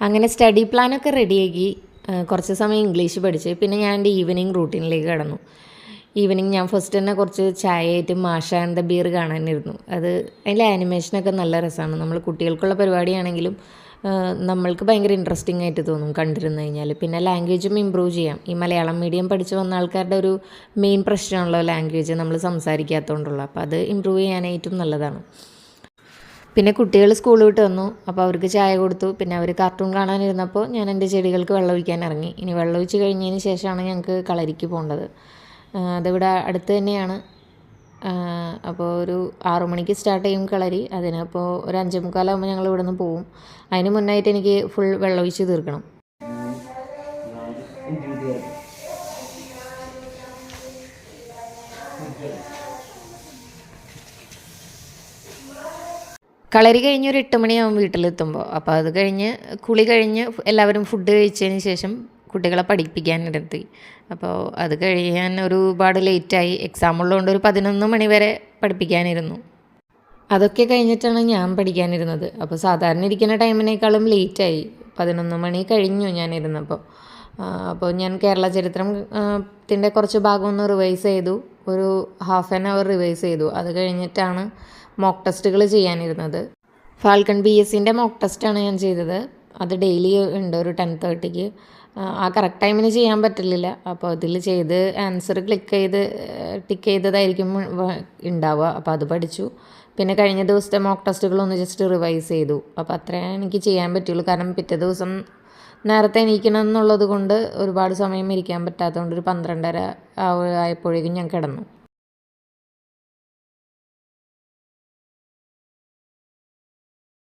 അങ്ങനെ സ്റ്റഡി പ്ലാനൊക്കെ റെഡിയാക്കി കുറച്ച് സമയം ഇംഗ്ലീഷ് പഠിച്ച് പിന്നെ ഞാൻ എൻ്റെ ഈവനിങ് റൂട്ടീനിലേക്ക് കടന്നു. ഈവനിങ് ഞാൻ ഫസ്റ്റ് തന്നെ കുറച്ച് ചായയായിട്ട് മാഷ ആൻഡ് ദ ബിയർ കാണാനിരുന്നു. അതിലെ ആനിമേഷനൊക്കെ നല്ല രസമാണ്. നമ്മൾ കുട്ടികൾക്കുള്ള പരിപാടിയാണെങ്കിലും നമ്മൾക്ക് ഭയങ്കര ഇൻട്രസ്റ്റിംഗ് ആയിട്ട് തോന്നും കണ്ടിരുന്നു കഴിഞ്ഞാൽ. പിന്നെ ലാംഗ്വേജും ഇമ്പ്രൂവ് ചെയ്യാം. ഈ മലയാളം മീഡിയം പഠിച്ച് വന്ന ആൾക്കാരുടെ ഒരു മെയിൻ പ്രശ്നമാണല്ലോ ലാംഗ്വേജ് നമ്മൾ സംസാരിക്കാത്തതുകൊണ്ടുള്ള. അപ്പോൾ അത് ഇമ്പ്രൂവ് ചെയ്യാനായിട്ടും നല്ലതാണ്. പിന്നെ കുട്ടികൾ സ്കൂൾ വിട്ട് വന്നു. അപ്പോൾ അവർക്ക് ചായ കൊടുത്തു. പിന്നെ അവർ കാർട്ടൂൺ കാണാനിരുന്നപ്പോൾ ഞാൻ എൻ്റെ ചെടികൾക്ക് വെള്ളം ഒഴിക്കാൻ ഇറങ്ങി. ഇനി വെള്ളം ഒഴിച്ച് കഴിഞ്ഞതിന് ശേഷമാണ് ഞങ്ങൾക്ക് കളരിക്ക് പോകേണ്ടത്. അതിവിടെ അടുത്ത് തന്നെയാണ്. അപ്പോൾ ഒരു 6 മണിക്ക് സ്റ്റാർട്ട് ചെയ്യും കളരി. അതിനപ്പോൾ ഒരു 5:45 ഞങ്ങൾ ഇവിടെ നിന്ന് പോവും. അതിന് മുന്നായിട്ട് എനിക്ക് ഫുൾ വെള്ളം ഒഴിച്ച് തീർക്കണം. കളരി കഴിഞ്ഞ് ഒരു 8 മണിയാവും വീട്ടിലെത്തുമ്പോൾ. അപ്പോൾ അത് കഴിഞ്ഞ് കുളി കഴിഞ്ഞ് എല്ലാവരും ഫുഡ് കഴിച്ചതിന് ശേഷം കുട്ടികളെ പഠിപ്പിക്കാനിരുത്തി. അപ്പോൾ അത് കഴിയാൻ ഒരുപാട് ലേറ്റായി. എക്സാം ഉള്ളതുകൊണ്ട് ഒരു 11 മണി വരെ പഠിപ്പിക്കാനിരുന്നു. അതൊക്കെ കഴിഞ്ഞിട്ടാണ് ഞാൻ പഠിക്കാനിരുന്നത്. അപ്പോൾ സാധാരണ ഇരിക്കുന്ന ടൈമിനേക്കാളും ലേറ്റായി. 11 മണി കഴിഞ്ഞു ഞാനിരുന്നപ്പോൾ. അപ്പോൾ ഞാൻ കേരള ചരിത്രത്തിൻ്റെ കുറച്ച് ഭാഗം ഒന്ന് റിവൈസ് ചെയ്തു. ഒരു ഹാഫ് ആൻ അവർ റിവൈസ് ചെയ്തു. അത് കഴിഞ്ഞിട്ടാണ് മോക്ക് ടെസ്റ്റുകൾ ചെയ്യാനിരുന്നത്. ഫാൽക്കൺ BScൻ്റെ മോക്ക് ടെസ്റ്റാണ് ഞാൻ ചെയ്തത്. അത് ഡെയിലി ഉണ്ട് ഒരു 10:30-ക്ക്. ആ കറക്റ്റ് ടൈമിന് ചെയ്യാൻ പറ്റില്ല. അപ്പോൾ അതിൽ ചെയ്ത് ആൻസർ ടിക്ക് ചെയ്തതായിരിക്കും ഉണ്ടാവുക. അപ്പോൾ അത് പഠിച്ചു. പിന്നെ കഴിഞ്ഞ ദിവസത്തെ മോക്ക് ടെസ്റ്റുകളൊന്ന് ജസ്റ്റ് റിവൈസ് ചെയ്തു. അപ്പോൾ അത്രേ എനിക്ക് ചെയ്യാൻ പറ്റുള്ളൂ. കാരണം പിറ്റേ ദിവസം നേരത്തെ എണീക്കണം എന്നുള്ളത് കൊണ്ട് ഒരുപാട് സമയം ഇരിക്കാൻ പറ്റാത്തതുകൊണ്ട് ഒരു 12:30 ആയപ്പോഴേക്കും ഞാൻ കിടന്നു.